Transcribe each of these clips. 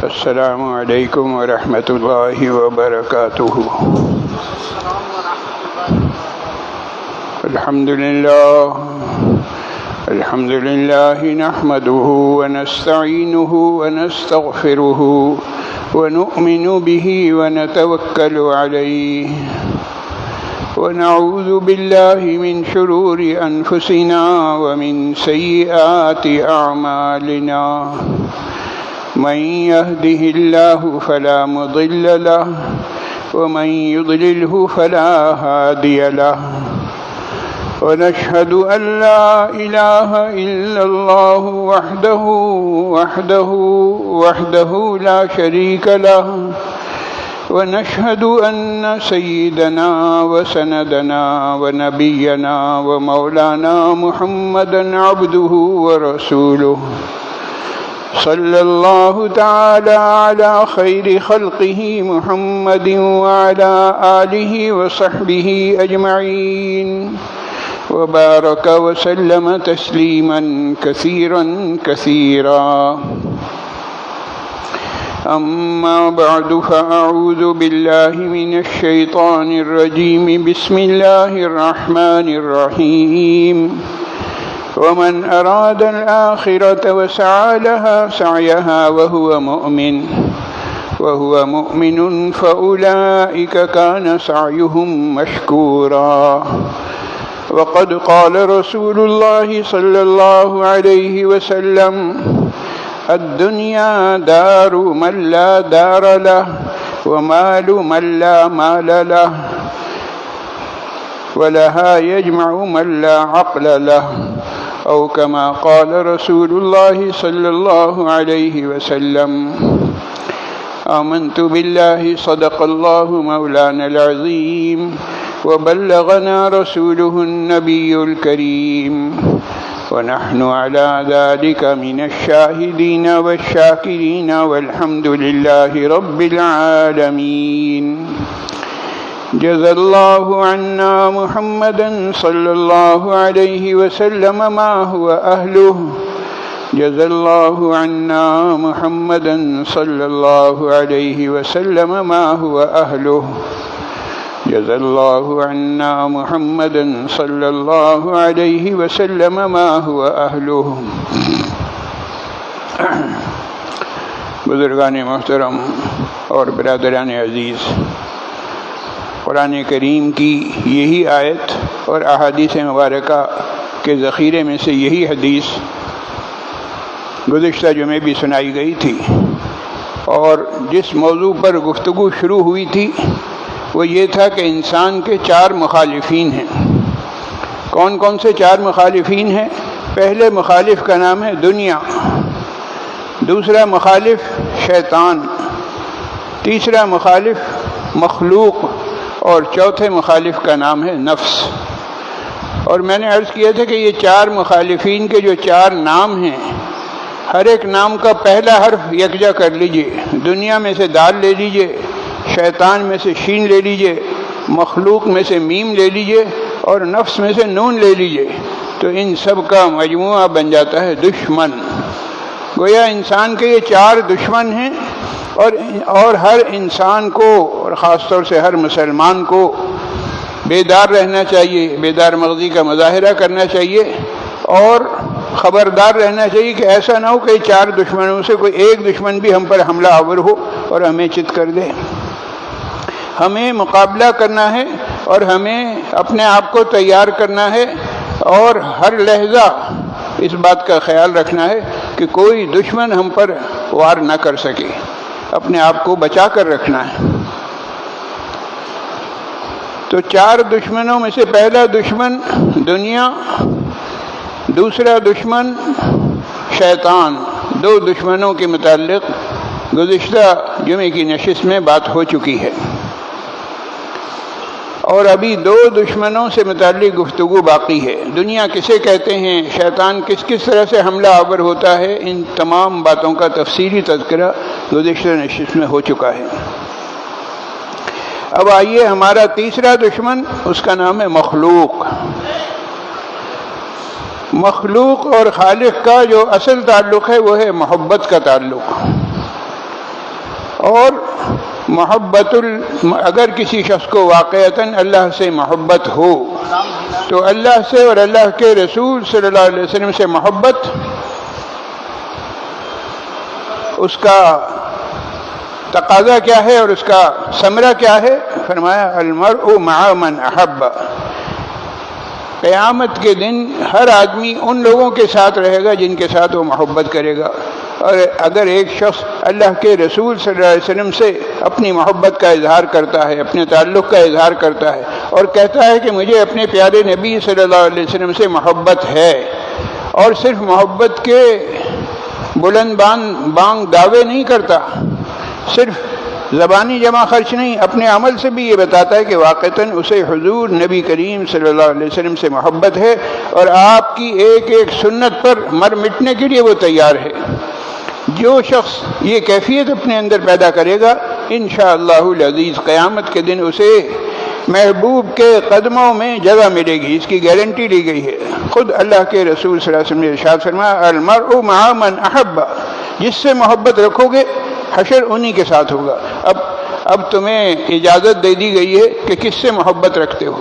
السلام علیکم ورحمۃ اللہ وبرکاتہ۔ الحمد للہ نحمده ونستعینه ونستغفره ونؤمن به ونتوکل علیہ ونعوذ باللہ من شرور انفسنا ومن سیئات اعمالنا، من يهده الله فلا مضل له ومن يضلله فلا هادي له، ونشهد أن لا إله إلا الله وحده لا شريك له، ونشهد أن سيدنا وسندنا ونبينا ومولانا محمدا عبده ورسوله، صلی اللہ تعالی علی خیر خلقہ محمد وعلی آلہ وصحبہ اجمعین، وبارک وسلم تسلیما کثیرا کثیرا۔ اما بعد فاعوذ باللہ من الشیطان الرجیم، بسم اللہ الرحمن الرحیم۔ ومن أراد الآخرة وسعى لها سعيها وهو مؤمن فأولئك كان سعيهم مشكورا، وقد قال رسول الله صلى الله عليه وسلم: الدنيا دار من لا دار له، ومال من لا مال له، ولها يجمع من لا عقل له، او كما قال رسول الله صلى الله عليه وسلم۔ آمنت بالله صدق الله مولانا العظيم، وبلغنا رسوله النبي الكريم، ونحن على ذلك من الشاهدين والشاكرين، والحمد لله رب العالمين۔ جزا اللہ عنا محمدا صلی اللہ علیہ وسلم ما هو اہلہ، جزا اللہ عنا محمدا صلی اللہ علیہ وسلم ما هو اہلہ، جزا اللہ عنا محمدا صلی اللہ علیہ وسلم ما هو اہلہ۔ بزرگان محترم اور برادران عزیز، قرآن کریم کی یہی آیت اور احادیث مبارکہ کے ذخیرے میں سے یہی حدیث گزشتہ جمعے بھی سنائی گئی تھی، اور جس موضوع پر گفتگو شروع ہوئی تھی وہ یہ تھا کہ انسان کے چار مخالفین ہیں۔ کون کون سے چار مخالفین ہیں؟ پہلے مخالف کا نام ہے دنیا، دوسرا مخالف شیطان، تیسرا مخالف مخلوق، اور چوتھے مخالف کا نام ہے نفس۔ اور میں نے عرض کیا تھا کہ یہ چار مخالفین کے جو چار نام ہیں، ہر ایک نام کا پہلا حرف یکجا کر لیجئے، دنیا میں سے دال لے لیجئے، شیطان میں سے شین لے لیجئے، مخلوق میں سے میم لے لیجئے، اور نفس میں سے نون لے لیجئے، تو ان سب کا مجموعہ بن جاتا ہے دشمن۔ گویا انسان کے یہ چار دشمن ہیں، اور ہر انسان کو اور خاص طور سے ہر مسلمان کو بیدار رہنا چاہیے، بیدار مغزی کا مظاہرہ کرنا چاہیے، اور خبردار رہنا چاہیے کہ ایسا نہ ہو کہ چار دشمنوں سے کوئی ایک دشمن بھی ہم پر حملہ آور ہو اور ہمیں چت کر دے۔ ہمیں مقابلہ کرنا ہے اور ہمیں اپنے آپ کو تیار کرنا ہے، اور ہر لحظہ اس بات کا خیال رکھنا ہے کہ کوئی دشمن ہم پر وار نہ کر سکے، اپنے آپ کو بچا کر رکھنا ہے۔ تو چار دشمنوں میں سے پہلا دشمن دنیا، دوسرا دشمن شیطان۔ دو دشمنوں کے متعلق گزشتہ جمعے کی نشست میں بات ہو چکی ہے، اور ابھی دو دشمنوں سے متعلق گفتگو باقی ہے۔ دنیا کسے کہتے ہیں، شیطان کس کس طرح سے حملہ آور ہوتا ہے، ان تمام باتوں کا تفصیلی تذکرہ گزشتہ نشست میں ہو چکا ہے۔ اب آئیے ہمارا تیسرا دشمن، اس کا نام ہے مخلوق۔ مخلوق اور خالق کا جو اصل تعلق ہے وہ ہے محبت کا تعلق۔ اور اگر کسی شخص کو واقعتاً اللہ سے محبت ہو تو اللہ سے اور اللہ کے رسول صلی اللہ علیہ وسلم سے محبت اس کا تقاضا کیا ہے اور اس کا ثمرہ کیا ہے؟ فرمایا المرء مع من احب، قیامت کے دن ہر آدمی ان لوگوں کے ساتھ رہے گا جن کے ساتھ وہ محبت کرے گا۔ اور اگر ایک شخص اللہ کے رسول صلی اللہ علیہ وسلم سے اپنی محبت کا اظہار کرتا ہے، اپنے تعلق کا اظہار کرتا ہے اور کہتا ہے کہ مجھے اپنے پیارے نبی صلی اللہ علیہ وسلم سے محبت ہے، اور صرف محبت کے بلند بانگ دعوے نہیں کرتا، صرف زبانی جمع خرچ نہیں، اپنے عمل سے بھی یہ بتاتا ہے کہ واقعتاً اسے حضور نبی کریم صلی اللہ علیہ وسلم سے محبت ہے اور آپ کی ایک ایک سنت پر مر مٹنے کے لیے وہ تیار ہے۔ جو شخص یہ کیفیت اپنے اندر پیدا کرے گا انشاءاللہ العزیز قیامت کے دن اسے محبوب کے قدموں میں جگہ ملے گی، اس کی گارنٹی لی گئی ہے۔ خود اللہ کے رسول صلی اللہ علیہ وسلم نے ارشاد فرمایا المرء مع من احب، جس سے محبت رکھو گے حشر انہی کے ساتھ ہوگا۔ اب تمہیں اجازت دے دی گئی ہے کہ کس سے محبت رکھتے ہو،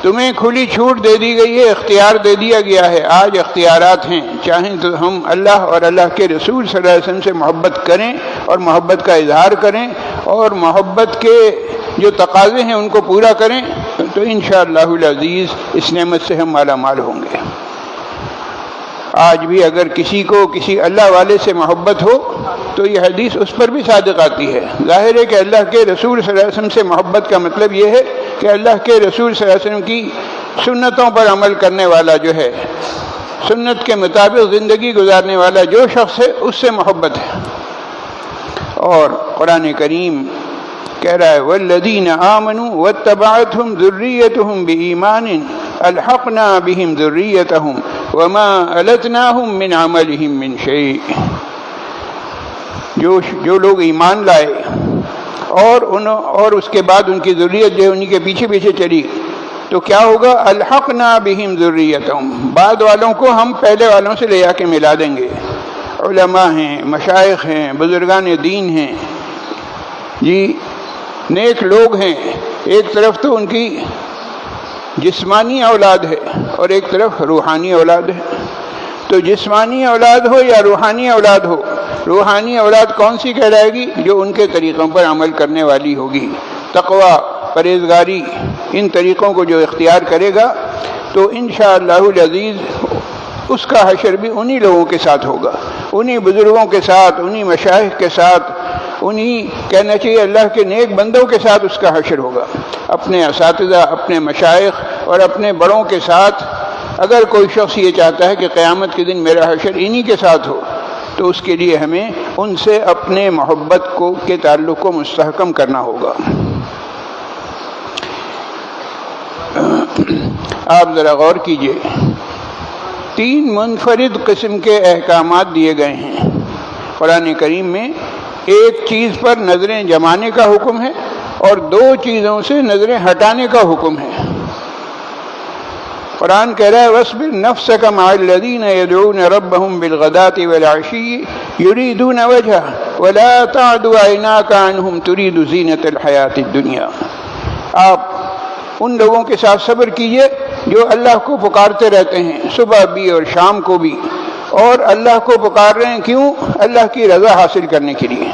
تمہیں کھلی چھوٹ دے دی گئی ہے، اختیار دے دیا گیا ہے۔ آج اختیارات ہیں، چاہیں تو ہم اللہ اور اللہ کے رسول صلی اللہ علیہ وسلم سے محبت کریں اور محبت کا اظہار کریں اور محبت کے جو تقاضے ہیں ان کو پورا کریں تو انشاءاللہ العزیز اس نعمت سے ہم مالا مال ہوں گے۔ آج بھی اگر کسی کو کسی اللہ والے سے محبت ہو تو یہ حدیث اس پر بھی صادق آتی ہے۔ ظاہر ہے کہ اللہ کے رسول صلی اللہ علیہ وسلم سے محبت کا مطلب یہ ہے کہ اللہ کے رسول صلی اللہ علیہ وسلم کی سنتوں پر عمل کرنے والا جو ہے، سنت کے مطابق زندگی گزارنے والا جو شخص ہے اس سے محبت ہے۔ اور قرآن کریم کہہ رہا ہے والذین آمنوا واتبعتهم ذریتهم بإیمان الحقنا بهم ذریتهم وما التناهم من عملهم من شیء، جو لوگ ایمان لائے اور اس کے بعد ان کی ذریت جو ہے انہی کے پیچھے پیچھے چلی تو کیا ہوگا؟ الحقنا بهم ذریتهم، بعد والوں کو ہم پہلے والوں سے لے جا کے ملا دیں گے۔ علماء ہیں، مشائخ ہیں، بزرگان دین ہیں جی، نیک لوگ ہیں، ایک طرف تو ان کی جسمانی اولاد ہے اور ایک طرف روحانی اولاد ہے۔ تو جسمانی اولاد ہو یا روحانی اولاد ہو، روحانی اولاد کون سی کہلائے گی؟ جو ان کے طریقوں پر عمل کرنے والی ہوگی، تقوی، پرہیزگاری، ان طریقوں کو جو اختیار کرے گا تو انشاءاللہ العزیز اس کا حشر بھی انہی لوگوں کے ساتھ ہوگا، انہی بزرگوں کے ساتھ، انہی مشائخ کے ساتھ، انہی کہنا چاہیے اللہ کے نیک بندوں کے ساتھ اس کا حشر ہوگا۔ اپنے اساتذہ، اپنے مشائخ اور اپنے بڑوں کے ساتھ اگر کوئی شخص یہ چاہتا ہے کہ قیامت کے دن میرا حشر انہی کے ساتھ ہو تو اس کے لیے ہمیں ان سے اپنے محبت کے تعلق کو مستحکم کرنا ہوگا۔ آپ ذرا غور کیجئے، 3 منفرد قسم کے احکامات دیے گئے ہیں قرآن کریم میں۔ ایک چیز پر نظریں جمانے کا حکم ہے اور 2 چیزوں سے نظریں ہٹانے کا حکم ہے۔ قرآن کہہ رہا ہے وَاصْبِرْ نَفْسَكَ مَعَ الَّذِينَ يَدْعُونَ رَبَّهُمْ بِالْغَدَاةِ وَالْعَشِيِّ يُرِيدُونَ وَجْهَهُ وَلَا تَعْدُ عَيْنَاكَ عَنْهُمْ تُرِيدُ زِينَةَ الْحَيَاةِ الدُّنْيَا۔ آپ ان لوگوں کے ساتھ صبر کیجئے جو اللہ کو پکارتے رہتے ہیں صبح بھی اور شام کو بھی، اور اللہ کو پکار رہے ہیں کیوں؟ اللہ کی رضا حاصل کرنے کے لیے۔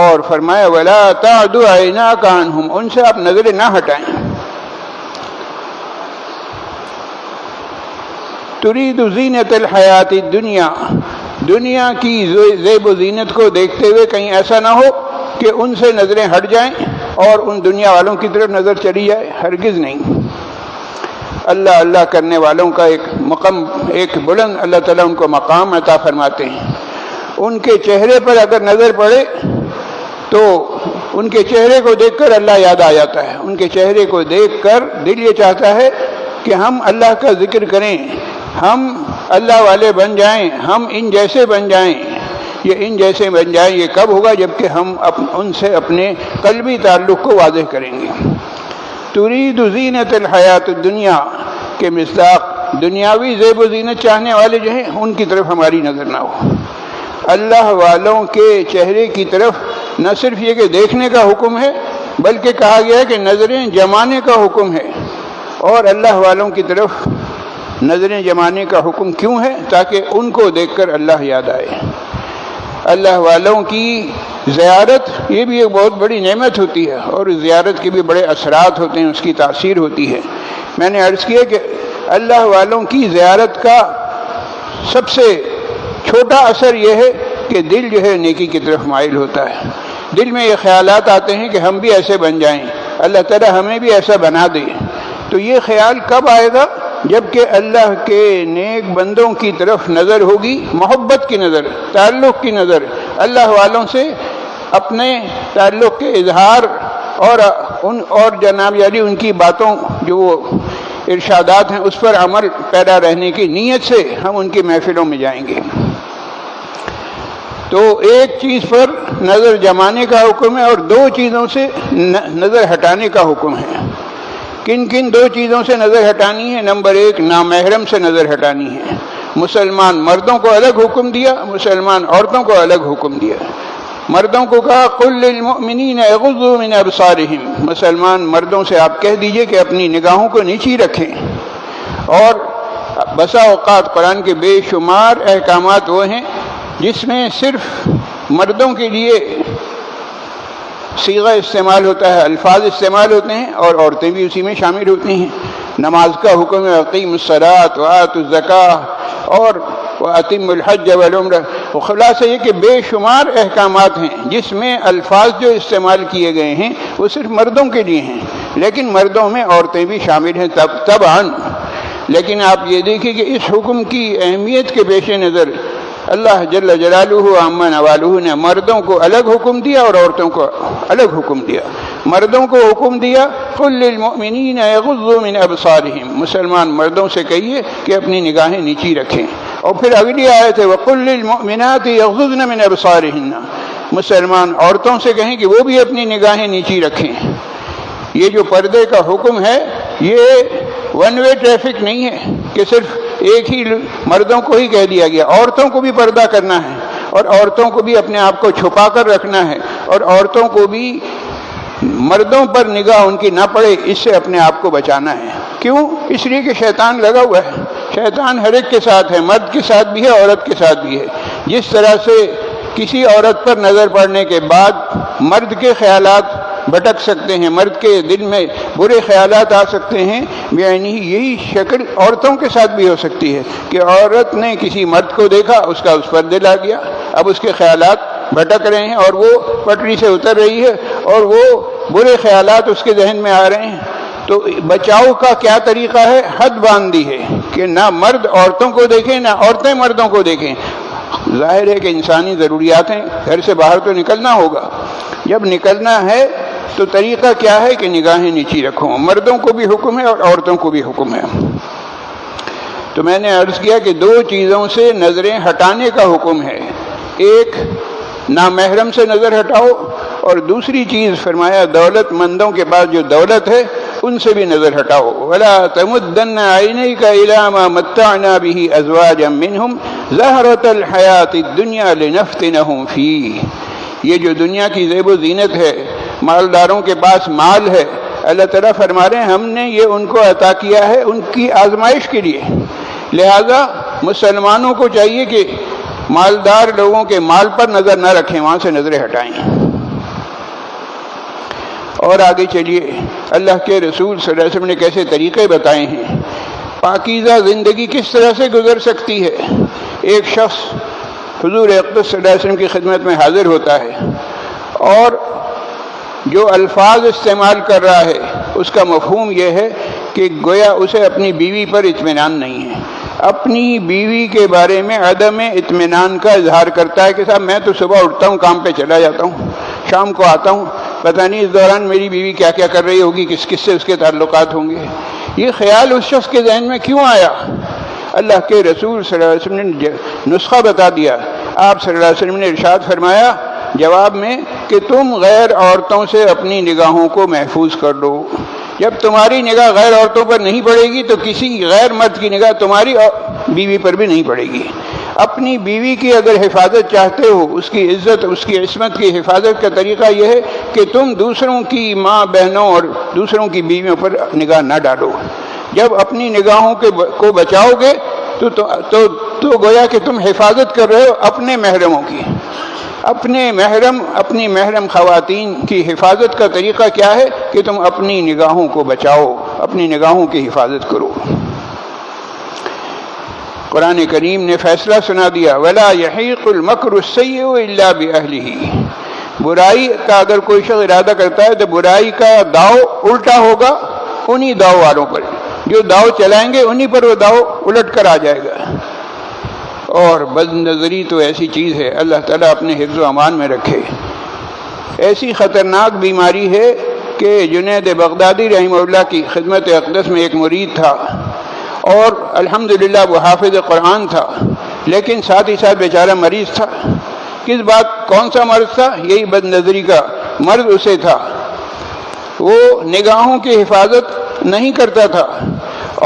اور فرمایا وَلَا تَعْدُ عَيْنَاكَ عَنْهُمْ، ان سے آپ نظریں نہ ہٹائیں۔ تُرِيدُ زِينَةَ الْحَيَاةِ الدُّنْيَا، دنیا کی زیب و زینت کو دیکھتے ہوئے کہیں ایسا نہ ہو کہ ان سے نظریں ہٹ جائیں اور ان دنیا والوں کی طرف نظر چلی جائے، ہرگز نہیں۔ اللہ اللہ کرنے والوں کا ایک بلند اللہ تعالیٰ ان کو مقام عطا فرماتے ہیں۔ ان کے چہرے پر اگر نظر پڑے تو ان کے چہرے کو دیکھ کر اللہ یاد آ جاتا ہے، ان کے چہرے کو دیکھ کر دل یہ چاہتا ہے کہ ہم اللہ کا ذکر کریں، ہم اللہ والے بن جائیں، ہم ان جیسے بن جائیں۔ یہ ان جیسے بن جائیں یہ کب ہوگا؟ جبکہ ہم ان سے اپنے قلبی تعلق کو واضح کریں گے۔ ترید زینت الحیات الدنیا کے مصداق دنیاوی زیب و زینت چاہنے والے جو ہیں ان کی طرف ہماری نظر نہ ہو، اللہ والوں کے چہرے کی طرف نہ صرف یہ کہ دیکھنے کا حکم ہے بلکہ کہا گیا ہے کہ نظریں جمانے کا حکم ہے۔ اور اللہ والوں کی طرف نظریں جمانے کا حکم کیوں ہے؟ تاکہ ان کو دیکھ کر اللہ یاد آئے۔ اللہ والوں کی زیارت یہ بھی ایک بہت بڑی نعمت ہوتی ہے، اور اس زیارت کے بھی بڑے اثرات ہوتے ہیں، اس کی تاثیر ہوتی ہے۔ میں نے عرض کیا کہ اللہ والوں کی زیارت کا سب سے چھوٹا اثر یہ ہے کہ دل جو ہے نیکی کی طرف مائل ہوتا ہے۔ دل میں یہ خیالات آتے ہیں کہ ہم بھی ایسے بن جائیں، اللہ تعالیٰ ہمیں بھی ایسا بنا دے۔ تو یہ خیال کب آئے گا؟ جب کہ اللہ کے نیک بندوں کی طرف نظر ہوگی، محبت کی نظر، تعلق کی نظر، اللہ والوں سے اپنے تعلق کے اظہار اور جناب یعنی ان کی باتوں جو وہ ارشادات ہیں اس پر عمل پیدا رہنے کی نیت سے ہم ان کی محفلوں میں جائیں گے۔ تو ایک چیز پر نظر جمانے کا حکم ہے اور دو چیزوں سے نظر ہٹانے کا حکم ہے۔ کن کن دو چیزوں سے نظر ہٹانی ہے؟ نمبر ایک، نامحرم سے نظر ہٹانی ہے۔ مسلمان مردوں کو الگ حکم دیا، مسلمان عورتوں کو الگ حکم دیا۔ مردوں کو کہا قل للمؤمنین یغضوا من ابصارہم، مسلمان مردوں سے آپ کہہ دیجئے کہ اپنی نگاہوں کو نیچی رکھیں۔ اور بسا اوقات قرآن کے بے شمار احکامات وہ ہیں جس میں صرف مردوں کے لیے صیغہ استعمال ہوتا ہے، الفاظ استعمال ہوتے ہیں، اور عورتیں بھی اسی میں شامل ہوتی ہیں۔ نماز کا حکم ہے اقیموا الصلاۃ وآتوا الزکاۃ اور واتموا الحج والعمرہ۔ خلاصہ یہ کہ بے شمار احکامات ہیں جس میں الفاظ جو استعمال کیے گئے ہیں وہ صرف مردوں کے لیے ہیں، لیکن مردوں میں عورتیں بھی شامل ہیں طبعاً۔ لیکن آپ یہ دیکھیں کہ اس حکم کی اہمیت کے پیش نظر اللہ جل جلالہ عما نوالہ نے مردوں کو الگ حکم دیا اور عورتوں کو الگ حکم دیا۔ مردوں کو حکم دیا قل للمؤمنین یغضوا من ابصارہم، مسلمان مردوں سے کہیے کہ اپنی نگاہیں نیچی رکھیں۔ اور پھر اگلی آیت ہے وقل للمؤمنات یغضضن من ابصارہن، مسلمان عورتوں سے کہیں کہ وہ بھی اپنی نگاہیں نیچی رکھیں۔ یہ جو پردے کا حکم ہے یہ ون وے ٹریفک نہیں ہے کہ صرف ایک ہی مردوں کو ہی کہہ دیا گیا، عورتوں کو بھی پردہ کرنا ہے، اور عورتوں کو بھی اپنے آپ کو چھپا کر رکھنا ہے، اور عورتوں کو بھی مردوں پر نگاہ ان کی نہ پڑے اس سے اپنے آپ کو بچانا ہے۔ کیوں؟ اس لیے کہ شیطان لگا ہوا ہے، شیطان ہر ایک کے ساتھ ہے، مرد کے ساتھ بھی ہے، عورت کے ساتھ بھی ہے۔ جس طرح سے کسی عورت پر نظر پڑنے کے بعد مرد کے خیالات بھٹک سکتے ہیں، مرد کے دل میں برے خیالات آ سکتے ہیں، یعنی یہی شکل عورتوں کے ساتھ بھی ہو سکتی ہے کہ عورت نے کسی مرد کو دیکھا، اس کا اس پر دل آ گیا، اب اس کے خیالات بھٹک رہے ہیں اور وہ پٹری سے اتر رہی ہے اور وہ برے خیالات اس کے ذہن میں آ رہے ہیں۔ تو بچاؤ کا کیا طریقہ ہے؟ حد باندھ دی ہے کہ نہ مرد عورتوں کو دیکھیں نہ عورتیں مردوں کو دیکھیں۔ ظاہر ہے کہ انسانی ضروریات ہیں، گھر سے باہر تو نکلنا ہوگا، جب نکلنا ہے تو طریقہ کیا ہے کہ نگاہیں نیچی رکھو۔ مردوں کو بھی حکم ہے اور عورتوں کو بھی حکم ہے۔ تو میں نے عرض کیا کہ دو چیزوں سے نظریں ہٹانے کا حکم ہے، ایک نامحرم سے نظر ہٹاؤ، اور دوسری چیز فرمایا دولت مندوں کے پاس جو دولت ہے ان سے بھی نظر ہٹاؤ۔ وَلَا تَمُدَّنَّ عَيْنَيْكَ إِلَىٰ مَا مَتَّعْنَا بِهِ أَزْوَاجًا مِّنْهُمْ زَهْرَةَ الْحَيَاةِ الدُّنْيَا لِنَفْتِنَهُمْ فِيهِ۔ یہ جو دنیا کی زیب و زینت ہے، مالداروں کے پاس مال ہے، اللہ تعالیٰ فرما رہے ہیں ہم نے یہ ان کو عطا کیا ہے ان کی آزمائش کے لیے، لہذا مسلمانوں کو چاہیے کہ مالدار لوگوں کے مال پر نظر نہ رکھیں، وہاں سے نظریں ہٹائیں۔ اور آگے چلیے اللہ کے رسول صلی اللہ علیہ وسلم نے کیسے طریقے بتائے ہیں، پاکیزہ زندگی کس طرح سے گزر سکتی ہے۔ ایک شخص حضور اقدس صلی اللہ علیہ وسلم کی خدمت میں حاضر ہوتا ہے اور جو الفاظ استعمال کر رہا ہے اس کا مفہوم یہ ہے کہ گویا اسے اپنی بیوی پر اطمینان نہیں ہے، اپنی بیوی کے بارے میں عدم اطمینان کا اظہار کرتا ہے کہ صاحب میں تو صبح اٹھتا ہوں، کام پہ چلا جاتا ہوں، شام کو آتا ہوں، پتہ نہیں اس دوران میری بیوی کیا کیا کر رہی ہوگی، کس کس سے اس کے تعلقات ہوں گے۔ یہ خیال اس شخص کے ذہن میں کیوں آیا؟ اللہ کے رسول صلی اللہ علیہ وسلم نے نسخہ بتا دیا۔ آپ صلی اللہ علیہ وسلم نے ارشاد فرمایا جواب میں کہ تم غیر عورتوں سے اپنی نگاہوں کو محفوظ کر لو۔ جب تمہاری نگاہ غیر عورتوں پر نہیں پڑے گی تو کسی غیر مرد کی نگاہ تمہاری بیوی پر بھی نہیں پڑے گی۔ اپنی بیوی کی اگر حفاظت چاہتے ہو، اس کی عزت، اس کی عصمت کی حفاظت کا طریقہ یہ ہے کہ تم دوسروں کی ماں بہنوں اور دوسروں کی بیویوں پر نگاہ نہ ڈالو۔ جب اپنی نگاہوں کو بچاؤ گے تو گویا کہ تم حفاظت کر رہے ہو اپنے محرموں کی۔ اپنی محرم خواتین کی حفاظت کا طریقہ کیا ہے کہ تم اپنی نگاہوں کو بچاؤ، اپنی نگاہوں کی حفاظت کرو۔ قرآن کریم نے فیصلہ سنا دیا، وَلَا يَحِيقُ الْمَكْرُ السَّيِّئُ إِلَّا بِأَهْلِهِ۔ برائی کا اگر کوئی شخص ارادہ کرتا ہے تو برائی کا داؤ الٹا ہوگا انہی داؤ والوں پر، جو داؤ چلائیں گے انہی پر وہ داؤ الٹ کر آ جائے گا۔ اور بد نظری تو ایسی چیز ہے، اللہ تعالیٰ اپنے حفظ و امان میں رکھے۔ ایسی خطرناک بیماری ہے کہ جنید بغدادی رحمہ اللہ کی خدمت اقدس میں ایک مرید تھا، اور الحمدللہ وہ حافظ قرآن تھا، لیکن ساتھ ہی ساتھ بیچارہ مریض تھا۔ کس بات؟ کون سا مرض تھا؟ یہی بد نظری کا مرض اسے تھا۔ وہ نگاہوں کی حفاظت نہیں کرتا تھا،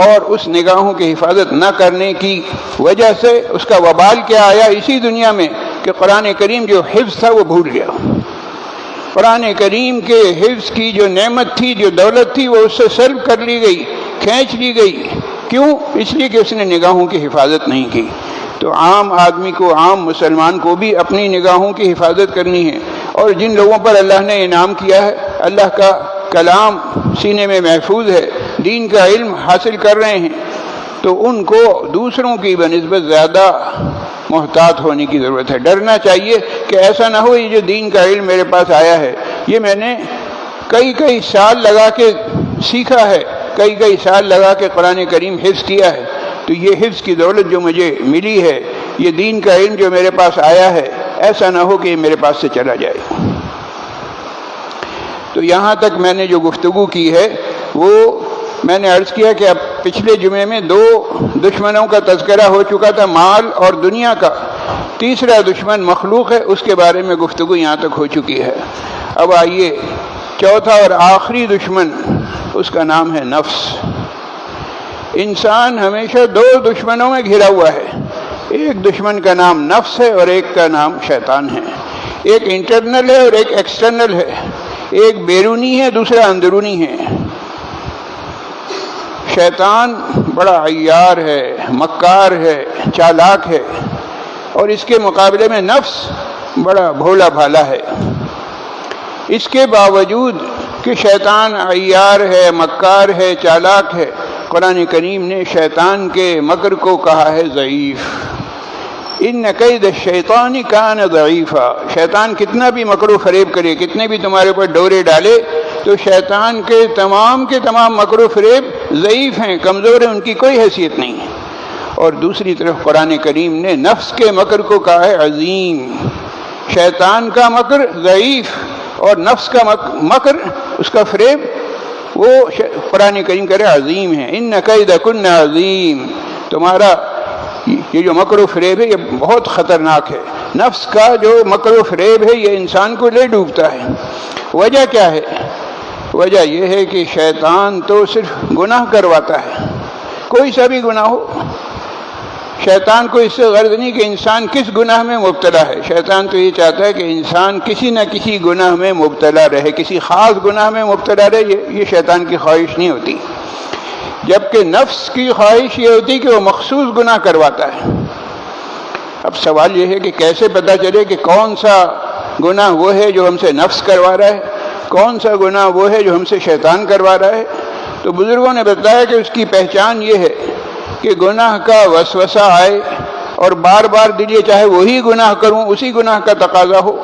اور اس نگاہوں کی حفاظت نہ کرنے کی وجہ سے اس کا وبال کیا آیا اسی دنیا میں کہ قرآن کریم جو حفظ تھا وہ بھول گیا۔ قرآن کریم کے حفظ کی جو نعمت تھی، جو دولت تھی، وہ اس سے سلب کر لی گئی، کھینچ لی گئی۔ کیوں؟ اس لیے کہ اس نے نگاہوں کی حفاظت نہیں کی۔ تو عام آدمی کو، عام مسلمان کو بھی اپنی نگاہوں کی حفاظت کرنی ہے۔ اور جن لوگوں پر اللہ نے انعام کیا ہے، اللہ کا کلام سینے میں محفوظ ہے، دین کا علم حاصل کر رہے ہیں، تو ان کو دوسروں کی بنسبت زیادہ محتاط ہونے کی ضرورت ہے۔ ڈرنا چاہیے کہ ایسا نہ ہو یہ جو دین کا علم میرے پاس آیا ہے، یہ میں نے کئی سال لگا کے سیکھا ہے، کئی سال لگا کے قرآن کریم حفظ کیا ہے، تو یہ حفظ کی دولت جو مجھے ملی ہے، یہ دین کا علم جو میرے پاس آیا ہے، ایسا نہ ہو کہ یہ میرے پاس سے چلا جائے۔ تو یہاں تک میں نے جو گفتگو کی ہے وہ میں نے عرض کیا کہ اب پچھلے جمعے میں 2 دشمنوں کا تذکرہ ہو چکا تھا، مال اور دنیا کا۔ تیسرا دشمن مخلوق ہے، اس کے بارے میں گفتگو یہاں تک ہو چکی ہے۔ اب آئیے چوتھا اور آخری دشمن، اس کا نام ہے نفس۔ انسان ہمیشہ 2 دشمنوں میں گھرا ہوا ہے، ایک دشمن کا نام نفس ہے اور ایک کا نام شیطان ہے۔ ایک انٹرنل ہے اور ایک ایکسٹرنل ہے، ایک بیرونی ہے، دوسرا اندرونی ہے۔ شیطان بڑا عیار ہے، مکار ہے، چالاک ہے، اور اس کے مقابلے میں نفس بڑا بھولا بھالا ہے۔ اس کے باوجود کہ شیطان عیار ہے، مکار ہے، چالاک ہے، قرآن کریم نے شیطان کے مکر کو کہا ہے ضعیف۔ ان کید الشیطان کان ضعیفا۔ شیطان کتنا بھی مکر و فریب کرے، کتنے بھی تمہارے اوپر ڈورے ڈالے، تو شیطان کے تمام مکر و فریب ضعیف ہیں، کمزور ہیں، ان کی کوئی حیثیت نہیں ہے۔ اور دوسری طرف قرآن کریم نے نفس کے مکر کو کہا ہے عظیم۔ شیطان کا مکر ضعیف اور نفس کا مکر، اس کا فریب، وہ قرآن کریم کہہ رہے عظیم ہے۔ ان کیدکن عظیم، تمہارا یہ جو مکر و فریب ہے یہ بہت خطرناک ہے۔ نفس کا جو مکر و فریب ہے یہ انسان کو لے ڈوبتا ہے۔ وجہ کیا ہے؟ وجہ یہ ہے کہ شیطان تو صرف گناہ کرواتا ہے، کوئی سا بھی گناہ ہو۔ شیطان کو اس سے غرض نہیں کہ انسان کس گناہ میں مبتلا ہے، شیطان تو یہ چاہتا ہے کہ انسان کسی نہ کسی گناہ میں مبتلا رہے، کسی خاص گناہ میں مبتلا رہے۔ یہ شیطان کی خواہش نہیں ہوتی، جبکہ نفس کی خواہش یہ ہوتی کہ وہ مخصوص گناہ کرواتا ہے۔ اب سوال یہ ہے کہ کیسے پتہ چلے کہ کون سا گناہ وہ ہے جو ہم سے نفس کروا رہا ہے، کون سا گناہ وہ ہے جو ہم سے شیطان کروا رہا ہے؟ تو بزرگوں نے بتایا کہ اس کی پہچان یہ ہے کہ گناہ کا وسوسہ آئے اور بار بار دل یہ چاہے وہی گناہ کروں، اسی گناہ کا تقاضا ہو۔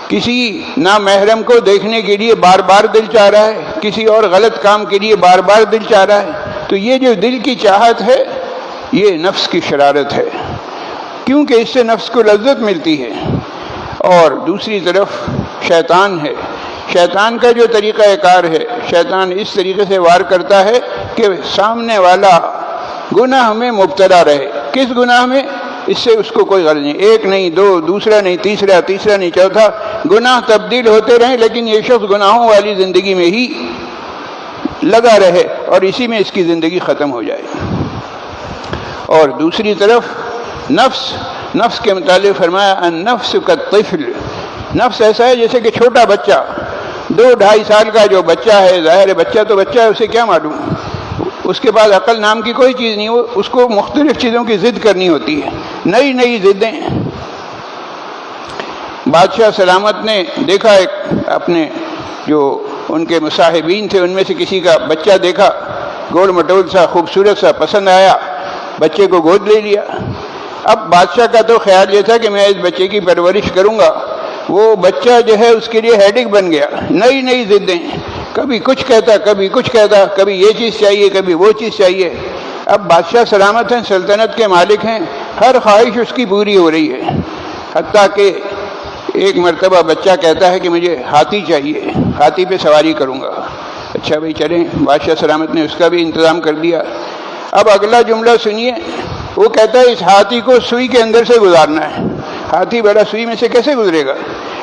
کسی نامحرم کو دیکھنے کے لیے بار بار دل چاہ رہا ہے، کسی اور غلط کام کے لیے بار بار دل چاہ رہا ہے، تو یہ جو دل کی چاہت ہے یہ نفس کی شرارت ہے، کیونکہ اس سے نفس کو لذت ملتی ہے۔ اور دوسری طرف شیطان ہے، شیطان کا جو طریقہ کار ہے، شیطان اس طریقے سے وار کرتا ہے کہ سامنے والا گناہ میں مبتلا رہے۔ کس گناہ میں؟ اس سے اس کو کوئی غرض نہیں، ایک نہیں، 2، دوسرا نہیں، تیسرا نہیں، چوتھا، گناہ تبدیل ہوتے رہیں لیکن یہ شخص گناہوں والی زندگی میں ہی لگا رہے اور اسی میں اس کی زندگی ختم ہو جائے۔ اور دوسری طرف نفس کے متعلق فرمایا النفس کالطفل، نفس ایسا ہے جیسے کہ چھوٹا بچہ، 2-2.5 سال کا جو بچہ ہے، ظاہر ہے بچہ تو بچہ ہے، اسے کیا معلوم، اس کے پاس عقل نام کی کوئی چیز نہیں، اس کو مختلف چیزوں کی ضد کرنی ہوتی ہے، نئی ضدیں۔ بادشاہ سلامت نے دیکھا ایک اپنے جو ان کے مصاحبین تھے ان میں سے کسی کا بچہ دیکھا، گول مٹول سا خوبصورت سا پسند آیا، بچے کو گود لے لیا۔ اب بادشاہ کا تو خیال یہ تھا کہ میں اس بچے کی پرورش کروں گا، وہ بچہ جو ہے اس کے لیے ہیڈک بن گیا، نئی ضدیں، کبھی کچھ کہتا کبھی یہ چیز چاہیے کبھی وہ چیز چاہیے۔ اب بادشاہ سلامت ہیں، سلطنت کے مالک ہیں، ہر خواہش اس کی پوری ہو رہی ہے، حتیٰ کہ ایک مرتبہ بچہ کہتا ہے کہ مجھے ہاتھی چاہیے، ہاتھی پہ سواری کروں گا۔ اچھا بھائی چلیں، بادشاہ سلامت نے اس کا بھی انتظام کر دیا۔ اب اگلا جملہ سنیے، وہ کہتا ہے اس ہاتھی کو سوئی کے اندر سے گزارنا ہے۔ ہاتھی بڑا سوئی میں سے کیسے گزرے گا؟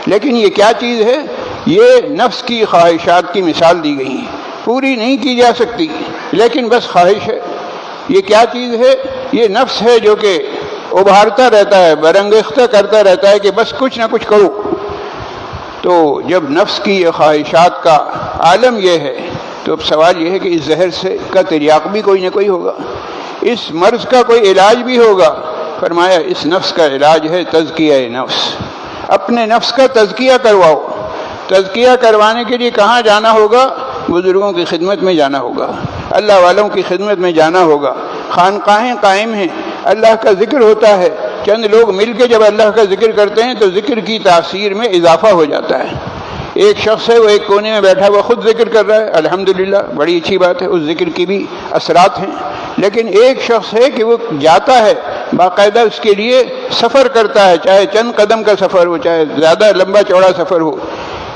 لیکن یہ کیا چیز ہے؟ یہ نفس کی خواہشات کی مثال دی گئی ہیں، پوری نہیں کی جا سکتی لیکن بس خواہش ہے۔ یہ کیا چیز ہے؟ یہ نفس ہے جو کہ ابھارتا رہتا ہے، برانگیختہ کرتا رہتا ہے کہ بس کچھ نہ کچھ کرو۔ تو جب نفس کی یہ خواہشات کا عالم یہ ہے تو اب سوال یہ ہے کہ اس زہر سے کا تریاق بھی کوئی نہ کوئی ہوگا، اس مرض کا کوئی علاج بھی ہوگا۔ فرمایا اس نفس کا علاج ہے تزکیہ نفس، اپنے نفس کا تزکیہ کرواؤ۔ تزکیہ کروانے کے لیے کہاں جانا ہوگا؟ بزرگوں کی خدمت میں جانا ہوگا، اللہ والوں کی خدمت میں جانا ہوگا۔ خانقاہیں قائم ہیں، اللہ کا ذکر ہوتا ہے، چند لوگ مل کے جب اللہ کا ذکر کرتے ہیں تو ذکر کی تاثیر میں اضافہ ہو جاتا ہے۔ ایک شخص ہے وہ ایک کونے میں بیٹھا ہوا خود ذکر کر رہا ہے، الحمدللہ بڑی اچھی بات ہے، اس ذکر کی بھی اثرات ہیں۔ لیکن ایک شخص ہے کہ وہ جاتا ہے، باقاعدہ اس کے لیے سفر کرتا ہے، چاہے چند قدم کا سفر ہو چاہے زیادہ لمبا چوڑا سفر ہو۔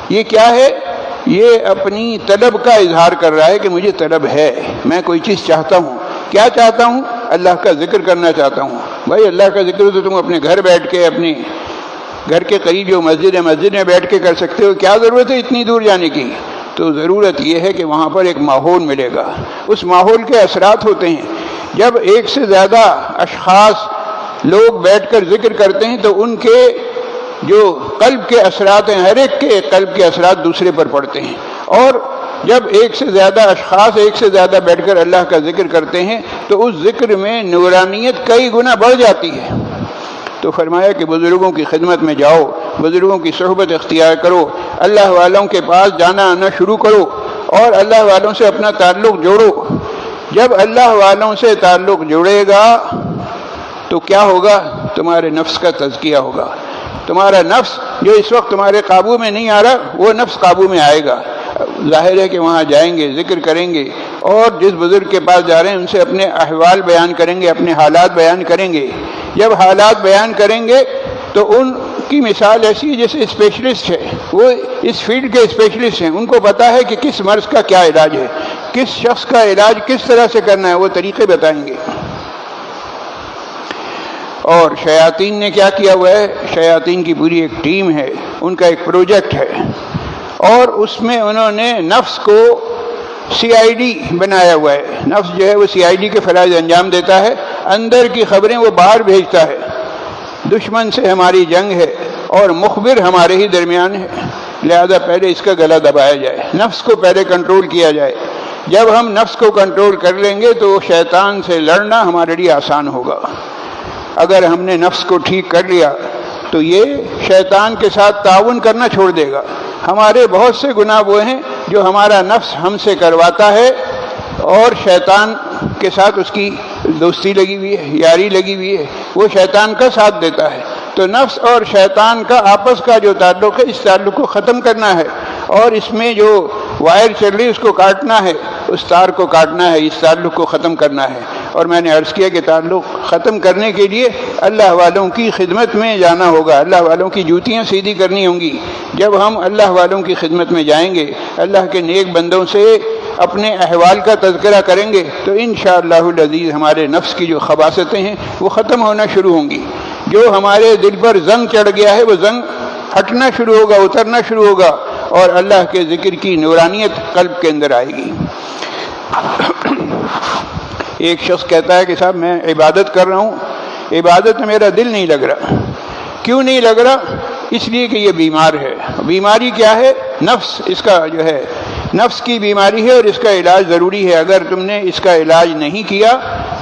یہ کیا ہے؟ یہ اپنی طلب کا اظہار کر رہا ہے کہ مجھے طلب ہے، میں کوئی چیز چاہتا ہوں۔ کیا چاہتا ہوں؟ اللہ کا ذکر کرنا چاہتا ہوں۔ بھائی اللہ کا ذکر تو تم اپنے گھر بیٹھ کے، اپنے گھر کے قریب جو مسجد ہے مسجد میں بیٹھ کے کر سکتے ہو، کیا ضرورت ہے اتنی دور جانے کی؟ تو ضرورت یہ ہے کہ وہاں پر ایک ماحول ملے گا، اس ماحول کے اثرات ہوتے ہیں۔ جب ایک سے زیادہ اشخاص لوگ بیٹھ کر ذکر کرتے ہیں تو ان کے جو قلب کے اثرات ہیں، ہر ایک کے قلب کے اثرات دوسرے پر پڑتے ہیں۔ اور جب ایک سے زیادہ اشخاص ایک سے زیادہ بیٹھ کر اللہ کا ذکر کرتے ہیں تو اس ذکر میں نورانیت کئی گنا بڑھ جاتی ہے۔ تو فرمایا کہ بزرگوں کی خدمت میں جاؤ، بزرگوں کی صحبت اختیار کرو، اللہ والوں کے پاس جانا آنا شروع کرو اور اللہ والوں سے اپنا تعلق جوڑو۔ جب اللہ والوں سے تعلق جڑے گا تو کیا ہوگا؟ تمہارے نفس کا تزکیہ ہوگا۔ تمہارا نفس جو اس وقت تمہارے قابو میں نہیں آ رہا، وہ نفس قابو میں آئے گا۔ ظاہر ہے کہ وہاں جائیں گے، ذکر کریں گے اور جس بزرگ کے پاس جا رہے ہیں ان سے اپنے احوال بیان کریں گے، اپنے حالات بیان کریں گے۔ جب حالات بیان کریں گے تو ان کی مثال ایسی ہے جیسے اسپیشلسٹ ہے، وہ اس فیلڈ کے اسپیشلسٹ ہیں، ان کو پتہ ہے کہ کس مرض کا کیا علاج ہے، کس شخص کا علاج کس طرح سے کرنا ہے، وہ طریقے بتائیں گے۔ اور شیاطین نے کیا کیا ہوا ہے؟ شیاطین کی پوری ایک ٹیم ہے، ان کا ایک پروجیکٹ ہے اور اس میں انہوں نے نفس کو CID بنایا ہوا ہے۔ نفس جو ہے وہ CID کے فرائض انجام دیتا ہے، اندر کی خبریں وہ باہر بھیجتا ہے۔ دشمن سے ہماری جنگ ہے اور مخبر ہمارے ہی درمیان ہے، لہذا پہلے اس کا گلا دبایا جائے، نفس کو پہلے کنٹرول کیا جائے۔ جب ہم نفس کو کنٹرول کر لیں گے تو شیطان سے لڑنا ہمارے لیے آسان ہوگا۔ اگر ہم نے نفس کو ٹھیک کر لیا تو یہ شیطان کے ساتھ تعاون کرنا چھوڑ دے گا۔ ہمارے بہت سے گناہ وہ ہیں جو ہمارا نفس ہم سے کرواتا ہے اور شیطان کے ساتھ اس کی دوستی لگی ہوئی ہے، یاری لگی ہوئی ہے، وہ شیطان کا ساتھ دیتا ہے۔ تو نفس اور شیطان کا آپس کا جو تعلق ہے، اس تعلق کو ختم کرنا ہے اور اس میں جو وائر چل رہی ہے اس کو کاٹنا ہے، اس تار کو کاٹنا ہے، اس تعلق کو ختم کرنا ہے۔ اور میں نے عرض کیا کہ تعلق ختم کرنے کے لیے اللہ والوں کی خدمت میں جانا ہوگا، اللہ والوں کی جوتیاں سیدھی کرنی ہوں گی۔ جب ہم اللہ والوں کی خدمت میں جائیں گے، اللہ کے نیک بندوں سے اپنے احوال کا تذکرہ کریں گے تو انشاءاللہ العزیز ہمارے نفس کی جو خباثتیں ہیں وہ ختم ہونا شروع ہوں گی۔ جو ہمارے دل پر زنگ چڑھ گیا ہے وہ زنگ ہٹنا شروع ہوگا، اترنا شروع ہوگا اور اللہ کے ذکر کی نورانیت قلب کے اندر آئے گی۔ ایک شخص کہتا ہے کہ صاحب میں عبادت کر رہا ہوں عبادت میں میرا دل نہیں لگ رہا۔ کیوں نہیں لگ رہا؟ اس لیے کہ یہ بیمار ہے۔ بیماری کیا ہے؟ نفس، اس کا جو ہے نفس کی بیماری ہے، اور اس کا علاج ضروری ہے۔ اگر تم نے اس کا علاج نہیں کیا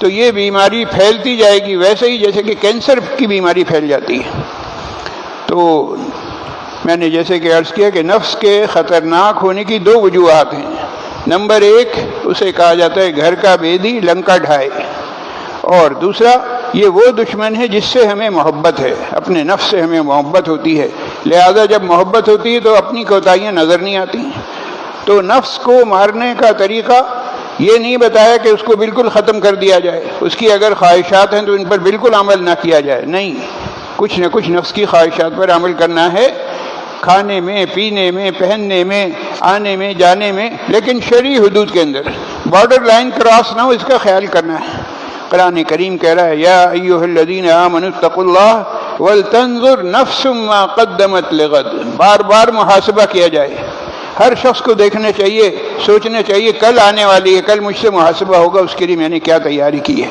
تو یہ بیماری پھیلتی جائے گی، ویسے ہی جیسے کہ کینسر کی بیماری پھیل جاتی ہے۔ تو میں نے جیسے کہ عرض کیا کہ نفس کے خطرناک ہونے کی دو وجوہات ہیں۔ نمبر ایک، اسے کہا جاتا ہے گھر کا بیدی لنکا ڈھائے، اور دوسرا یہ وہ دشمن ہے جس سے ہمیں محبت ہے، اپنے نفس سے ہمیں محبت ہوتی ہے، لہذا جب محبت ہوتی ہے تو اپنی کوتاہیاں نظر نہیں آتی۔ تو نفس کو مارنے کا طریقہ یہ نہیں بتایا کہ اس کو بالکل ختم کر دیا جائے، اس کی اگر خواہشات ہیں تو ان پر بالکل عمل نہ کیا جائے، نہیں، کچھ نہ کچھ نفس کی خواہشات پر عمل کرنا ہے، کھانے میں، پینے میں، پہننے میں، آنے میں، جانے میں، لیکن شرعی حدود کے اندر، بارڈر لائن کراس نہ ہو، اس کا خیال کرنا ہے۔ قرآن کریم کہہ رہا ہے یا ایھا الذین آمنوا اتقوا اللہ ولتنظر نفس ما قدمت لغد، بار بار محاسبہ کیا جائے۔ ہر شخص کو دیکھنا چاہیے، سوچنا چاہیے کل آنے والی ہے، کل مجھ سے محاسبہ ہوگا، اس کے لیے میں نے کیا تیاری کی ہے۔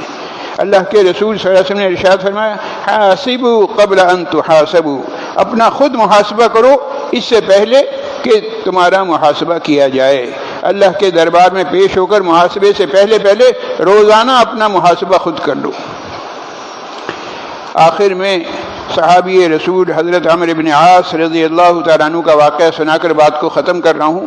اللہ کے رسول صلی اللہ علیہ وسلم نے ارشاد فرمایا حاسبوا قبل ان تحاسبوا، اپنا خود محاسبہ کرو اس سے پہلے کہ تمہارا محاسبہ کیا جائے۔ اللہ کے دربار میں پیش ہو کر محاسبے سے پہلے روزانہ اپنا محاسبہ خود کر لو۔ آخر میں صحابی رسول حضرت عمرو بن عاص رضی اللہ تعالیٰ عنہ کا واقعہ سنا کر بات کو ختم کر رہا ہوں۔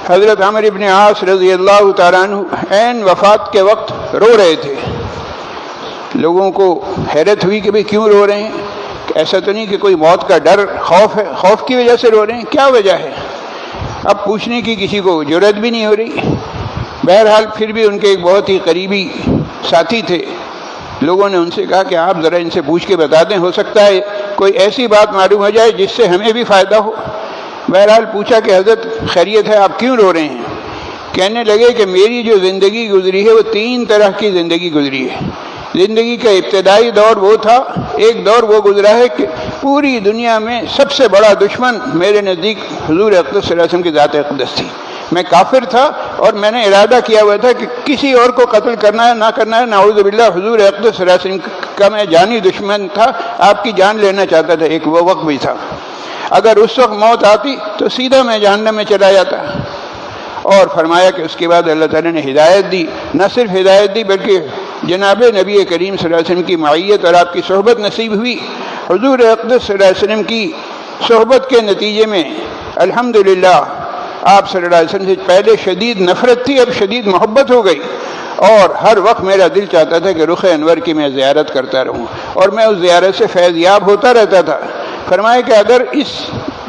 حضرت عمرو بن عاص رضی اللہ تعالیٰ عنہ عین وفات کے وقت رو رہے تھے۔ لوگوں کو حیرت ہوئی کہ بھئی کیوں رو رہے ہیں؟ ایسا تو نہیں کہ کوئی موت کا ڈر، خوف ہے، خوف کی وجہ سے رو رہے ہیں؟ کیا وجہ ہے؟ اب پوچھنے کی کسی کو جرأت بھی نہیں ہو رہی۔ بہرحال پھر بھی ان کے ایک بہت ہی قریبی ساتھی تھے، لوگوں نے ان سے کہا کہ آپ ذرا ان سے پوچھ کے بتا دیں، ہو سکتا ہے کوئی ایسی بات معلوم ہو جائے جس سے ہمیں بھی فائدہ ہو۔ بہرحال پوچھا کہ حضرت خیریت ہے، آپ کیوں رو رہے ہیں؟ کہنے لگے کہ میری جو زندگی گزری ہے وہ 3 طرح کی زندگی گزری ہے۔ زندگی کا ابتدائی دور وہ تھا، ایک دور وہ گزرا ہے کہ پوری دنیا میں سب سے بڑا دشمن میرے نزدیک حضور اقدس صلی اللہ علیہ وسلم کی ذات اقدس تھی۔ میں کافر تھا اور میں نے ارادہ کیا ہوا تھا کہ کسی اور کو قتل کرنا ہے نہ کرنا ہے، نعوذ باللہ، حضور اقدس صلی اللہ علیہ وسلم کا میں جانی دشمن تھا، آپ کی جان لینا چاہتا تھا۔ ایک وہ وقت بھی تھا، اگر اس وقت موت آتی تو سیدھا میں جہنم میں چلا جاتا۔ اور فرمایا کہ اس کے بعد اللہ تعالیٰ نے ہدایت دی، نہ صرف ہدایت دی بلکہ جناب نبی کریم صلی اللہ علیہ وسلم کی معیت اور آپ کی صحبت نصیب ہوئی۔ حضور اقدس صلی اللہ علیہ وسلم کی صحبت کے نتیجے میں الحمدللہ آپ صلی اللہ علیہ وسلم سے پہلے شدید نفرت تھی، اب شدید محبت ہو گئی، اور ہر وقت میرا دل چاہتا تھا کہ رخ انور کی میں زیارت کرتا رہوں، اور میں اس زیارت سے فیض یاب ہوتا رہتا تھا۔ فرمایا کہ اگر اس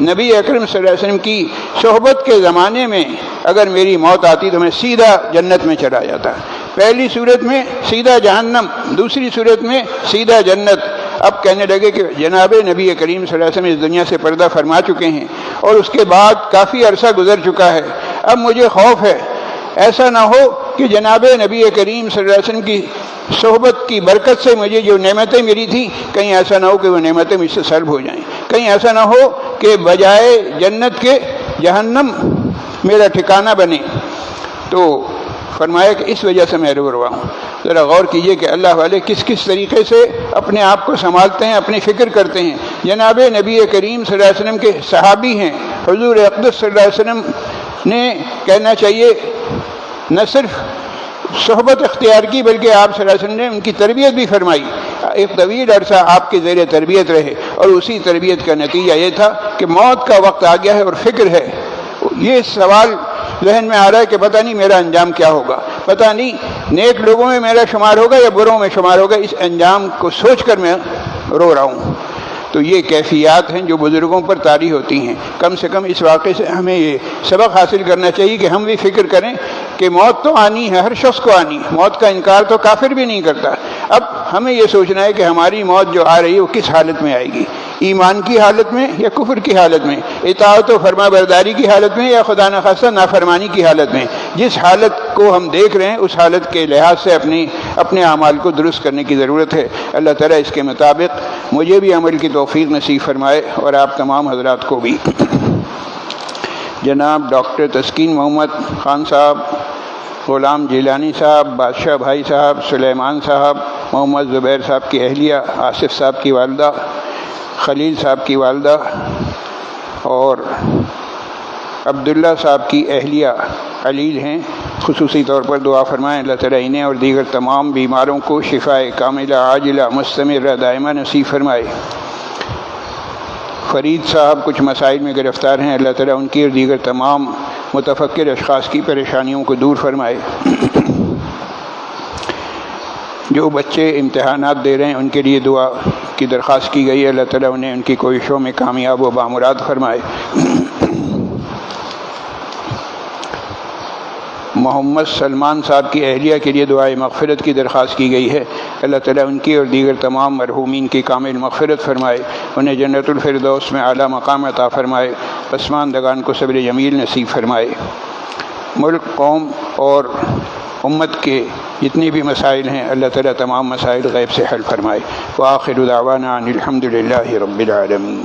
نبی اکرم صلی اللہ علیہ وسلم کی صحبت کے زمانے میں اگر میری موت آتی تو میں سیدھا جنت میں چلا جاتا، پہلی صورت میں سیدھا جہنم، دوسری صورت میں سیدھا جنت۔ اب کہنے لگے کہ جناب نبی کریم صلی اللہ علیہ وسلم اس دنیا سے پردہ فرما چکے ہیں اور اس کے بعد کافی عرصہ گزر چکا ہے، اب مجھے خوف ہے ایسا نہ ہو کہ جناب نبی کریم صلی اللہ علیہ وسلم کی صحبت کی برکت سے مجھے جو نعمتیں ملی تھیں، کہیں ایسا نہ ہو کہ وہ نعمتیں مجھ سے سلب ہو جائیں، کہیں ایسا نہ ہو کہ بجائے جنت کے جہنم میرا ٹھکانہ بنے۔ تو فرمایا کہ اس وجہ سے میں رو رہا ہوں۔ ذرا غور کیجئے کہ اللہ والے کس کس طریقے سے اپنے آپ کو سنبھالتے ہیں، اپنی فکر کرتے ہیں۔ جناب نبی کریم صلی اللہ علیہ وسلم کے صحابی ہیں، حضور اقدس صلی اللہ علیہ وسلم نے کہنا چاہیے نہ صرف صحبت اختیار کی بلکہ آپ صلی اللہ علیہ وسلم نے ان کی تربیت بھی فرمائی، ایک طویل عرصہ آپ کے زیر تربیت رہے، اور اسی تربیت کا نتیجہ یہ تھا کہ موت کا وقت آ گیا ہے اور فکر ہے، یہ سوال ذہن میں آ رہا ہے کہ پتہ نہیں میرا انجام کیا ہوگا، پتہ نہیں نیک لوگوں میں میرا شمار ہوگا یا بروں میں شمار ہوگا، اس انجام کو سوچ کر میں رو رہا ہوں۔ تو یہ کیفیات ہیں جو بزرگوں پر طاری ہوتی ہیں۔ کم سے کم اس واقعے سے ہمیں یہ سبق حاصل کرنا چاہیے کہ ہم بھی فکر کریں کہ موت تو آنی ہے، ہر شخص کو آنی ہے، موت کا انکار تو کافر بھی نہیں کرتا۔ اب ہمیں یہ سوچنا ہے کہ ہماری موت جو آ رہی ہے وہ کس حالت میں آئے گی، ایمان کی حالت میں یا کفر کی حالت میں، اطاعت و فرما برداری کی حالت میں یا خدا نخواستہ نافرمانی کی حالت میں۔ جس حالت کو ہم دیکھ رہے ہیں اس حالت کے لحاظ سے اپنے اعمال کو درست کرنے کی ضرورت ہے۔ اللہ تعالیٰ اس کے مطابق مجھے بھی عمل کی توفیق نصیب فرمائے اور آپ تمام حضرات کو بھی۔ جناب ڈاکٹر تسکین محمد خان صاحب، غلام جیلانی صاحب، بادشاہ بھائی صاحب، سلیمان صاحب، محمد زبیر صاحب کی اہلیہ، آصف صاحب کی والدہ، خلیل صاحب کی والدہ اور عبداللہ صاحب کی اہلیہ علیل ہیں، خصوصی طور پر دعا فرمائیں اللہ تعالیٰ انہیں اور دیگر تمام بیماروں کو شفائے کاملہ عاجلہ مستمرہ دائمہ نصیب فرمائے۔ فرید صاحب کچھ مسائل میں گرفتار ہیں، اللہ تعالیٰ ان کی اور دیگر تمام متفکر اشخاص کی پریشانیوں کو دور فرمائے۔ جو بچے امتحانات دے رہے ہیں ان کے لیے دعا کی درخواست کی گئی ہے، اللہ تعالیٰ انہیں ان کی کوششوں میں کامیاب و بامراد فرمائے۔ محمد سلمان صاحب کی اہلیہ کے لیے دعائے مغفرت کی درخواست کی گئی ہے، اللہ تعالیٰ ان کی اور دیگر تمام مرحومین کی کامل مغفرت فرمائے، انہیں جنت الفردوس میں اعلیٰ مقام عطا فرمائے، پسماندگان کو صبر جمیل نصیب فرمائے۔ ملک، قوم اور امت کے جتنی بھی مسائل ہیں اللہ تعالیٰ تمام مسائل غیب سے حل فرمائے۔ وآخر دعوانا ان الحمد للہ رب العالمین۔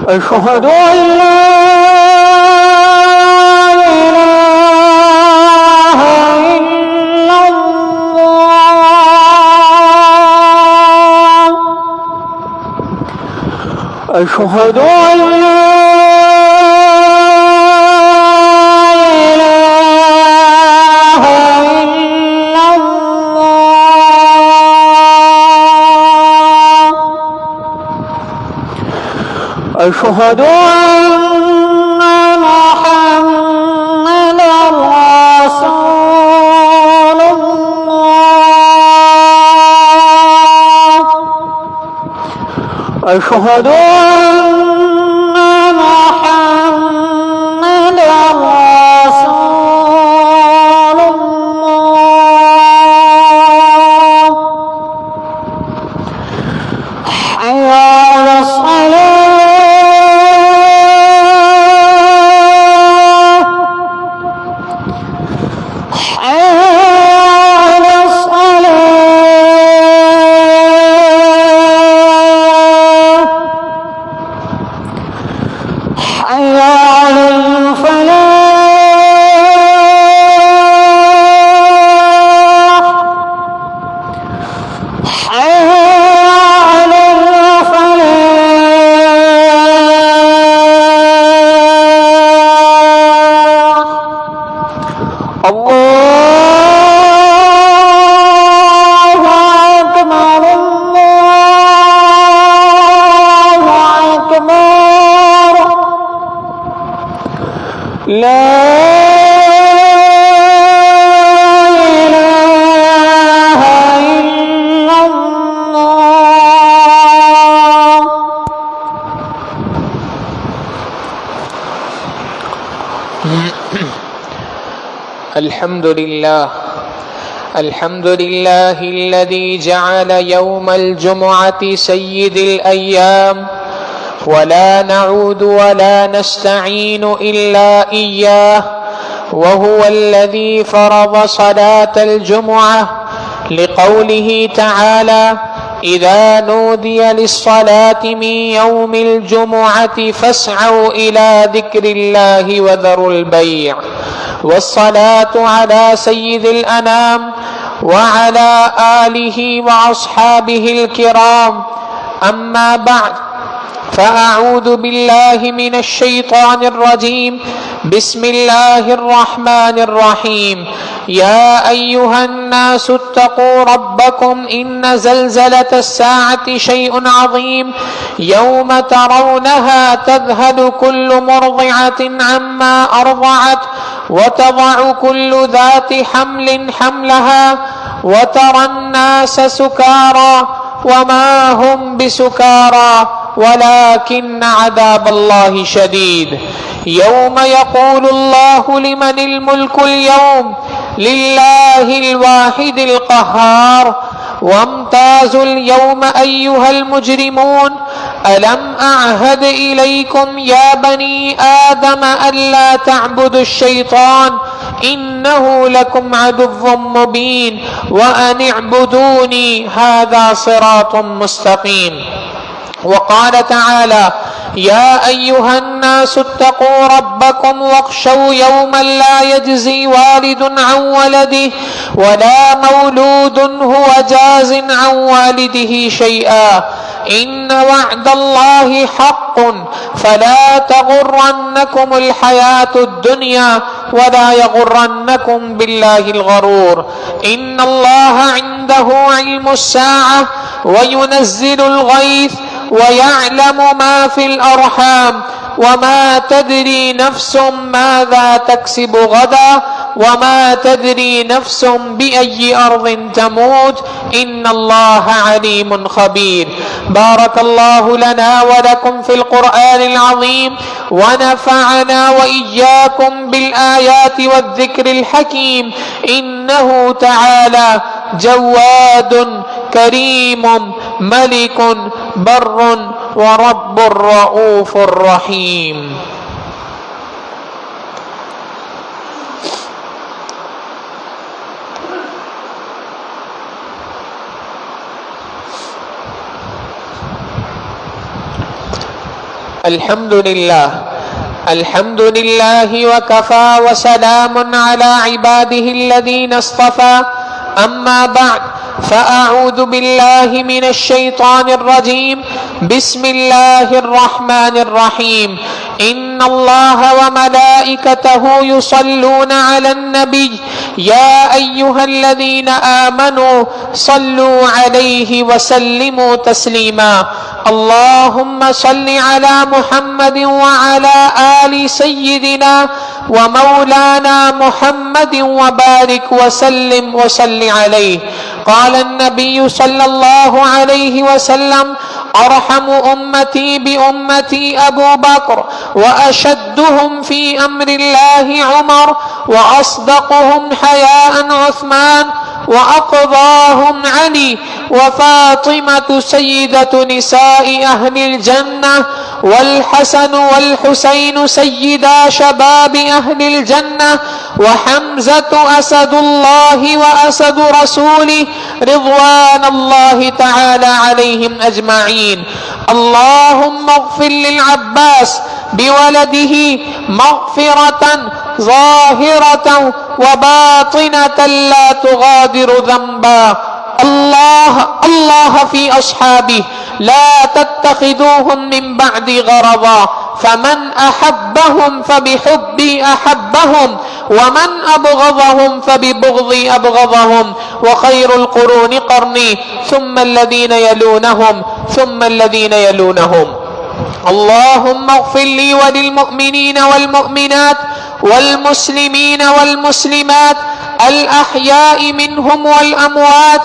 أشهد أن لا إله إلا الله أشهد أن لا إله إلا الله أشهد أن محمدًا رسول الله أشهد أن محمدًا رسول الله حي على الصلاة حي على الفلاح حي على الفلاح الله أكبر الله أكبر لا إله إلا الله الحمد لله الذي جعل يوم الجمعة سيد الأيام ولا نعود ولا نستعين إلا إياه، وهو الذي فرض صلاة الجمعة لقوله تعالى: إذا نودي للصلاة من يوم الجمعة فاسعوا إلى ذكر الله وذروا البيع. والصلاة على سيد الأنام وعلى آله وأصحابه الكرام. أما بعد، فأعوذ بالله من الشيطان الرجيم. بسم الله الرحمن الرحيم. يا أيها الناس اتقوا ربكم إن زلزلة الساعة شيء عظيم، يوم ترونها تذهل كل مرضعة عما أرضعت وتضع كل ذات حمل حملها وترى الناس سكارى وما هم بسكارى ولكن عذاب الله شديد. يوم يقول الله: لمن الملك اليوم؟ لله الواحد القهار. وامتازوا اليوم أيها المجرمون، ألم أعهد إليكم يا بني آدم ألا تعبدوا الشيطان إنه لكم عدو مبين وأن اعبدوني هذا صراط مستقيم. وقال تعالى: يا أيها الناس اتقوا ربكم واخشوا يوما لا يجزي والد عن ولده ولا مولود هو جاز عن والده شيئا إن وعد الله حق فلا تغرنكم الحياة الدنيا ولا يغرنكم بالله الغرور إن الله عنده علم الساعة وينزل الغيث ويعلم ما في الأرحام وما تدري نفس ماذا تكسب غدا وما تدري نفس بأي أرض تموت إن الله عليم خبير. بارك الله لنا ولكم في القرآن العظيم ونفعنا وإياكم بالآيات والذكر الحكيم إنه تعالى جواد كريم ملك بر ورب رؤوف رحيم. الحمد لله وكفى وسلام على عباده الذين اصطفى أما بعد فأعوذ بالله من الشيطان الرجيم بسم الله الرحمن الرحيم إن الله وملائكته يصلون على النبي يا أيها الذين آمنوا صلوا عليه وسلموا تسليما اللهم صل على محمد وعلى آل سيدنا ومولانا محمد وبارك وسلم وصل عليه. قال النبي صلى الله عليه وسلم أرحم أمتي بأمتي أبو بكر وأشدهم في أمر الله عمر وأصدقهم حياء عثمان وأقضاهم علي وفاطمة سيدة نساء أهل الجنة والحسن والحسين سيدا شباب أهل الجنة وحمزة أسد الله وأسد رسوله رضوان الله تعالى عليهم أجمعين. اللهم اغفر للعباس بولده مغفرة ظاهرة وباطنة لا تغادر ذنبا. الله في أصحابه لا تتخذوهم من بعدي غرضا فمن أحبهم فبحبي أحبهم ومن أبغضهم فببغضي أبغضهم وخير القرون قرني ثم الذين يلونهم ثم الذين يلونهم. اللهم اغفر لي وللمؤمنين والمؤمنات والمسلمين والمسلمات الأحياء منهم والأموات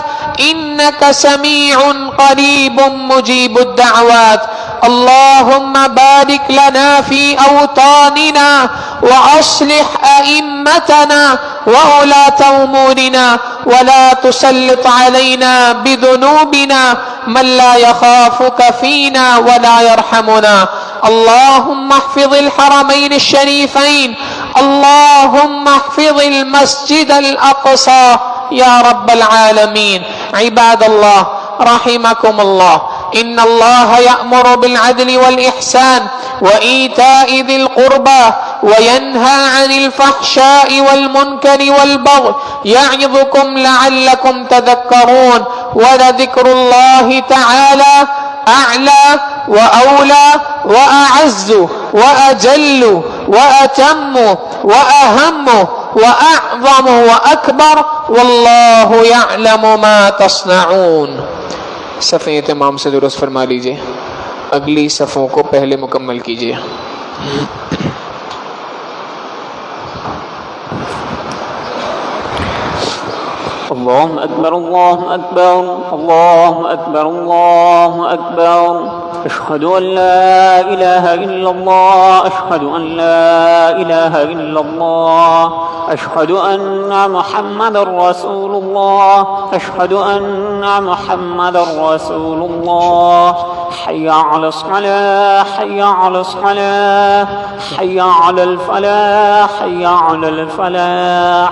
إنك سميع قريب مجيب الدعوات. اللهم بارك لنا في أوطاننا وأصلح أئمتنا وولاة أمورنا ولا تسلط علينا بذنوبنا من لا يخافك فينا ولا يرحمنا. اللهم احفظ الحرمين الشريفين اللهم احفظ المسجد الأقصى يا رب العالمين. عباد الله رحمكم الله إن الله يأمر بالعدل والإحسان وإيتاء ذي القربى وينهى عن الفحشاء والمنكر والبغي يعظكم لعلكم تذكرون ولذكر الله تعالى أعلى وأولى وأعز وأجل وأتم وأهم وأعظم وأكبر والله يعلم ما تصنعون. صفیں اہتمام سے درست فرما لیجئے. اگلی صفوں کو پہلے مکمل کیجئے. الله أكبر الله أكبر الله أكبر الله أكبر أشهد أن لا إله إلا الله أشهد أن لا إله إلا الله أشهد أن محمد رسول الله أشهد أن محمد رسول الله حي على الصلاة حي على الصلاة حي على الفلاح حي على الفلاح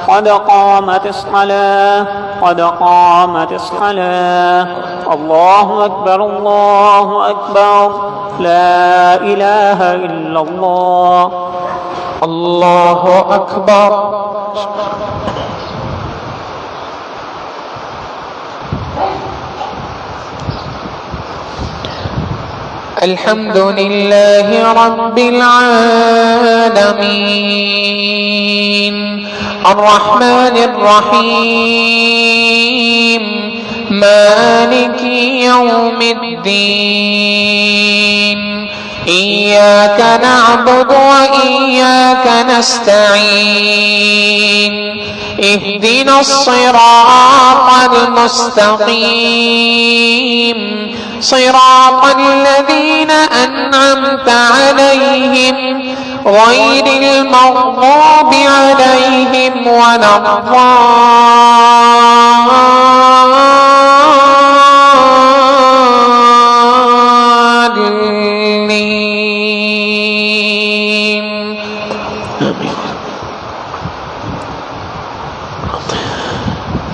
قد قامت الصلاة قد قامت الصلاة الله أكبر الله أكبر لا إله إلا الله الله أكبر. الحمد لله رب العالمين الرحمن الرحيم مالك يوم الدين إياك نعبد وإياك نستعين اهدنا الصراط المستقيم صراط الذين أنعمت عليهم غير المغضوب عليهم ولا الضالين.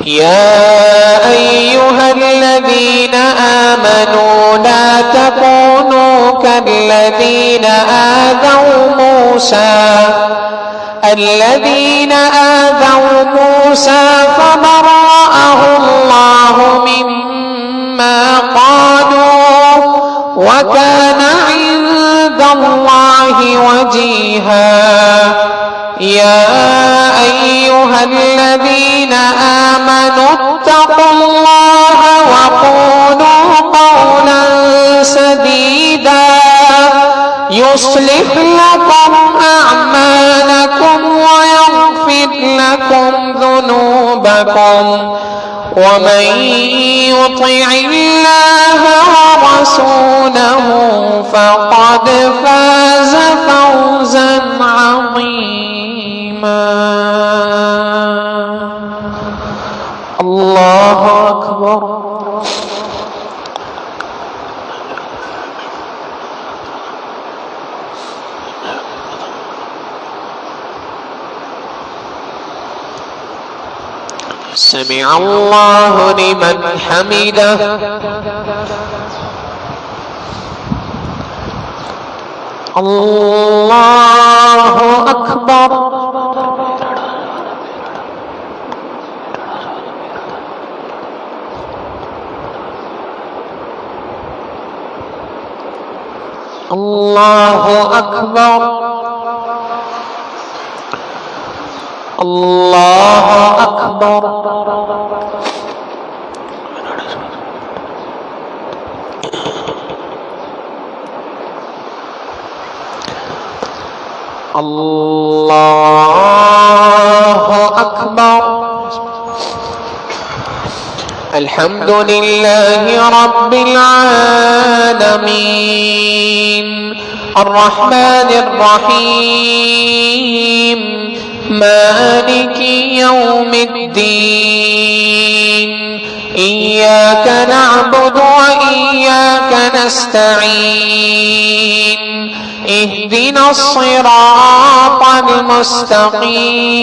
يا أيها الذين آمنوا لا تكونوا كالذين آذوا موسى فبرأه الله مما قالوا وكان عند الله وجيها. يا أيها الذين آمنوا اتقوا الله وقولوا قولا سديدا يصلح لكم أعمالكم ويغفر لكم ذنوبكم ومن يطع الله ورسوله فقد فاز فوزا عظيما. الله أكبر. سمع الله لمن حمده. الله أكبر. الله أكبر. الله أكبر. الله أكبر. الحمد لله رب العالمين الرحمن الرحيم مالك يوم الدين إياك نعبد وإياك نستعين اهدنا الصراط المستقيم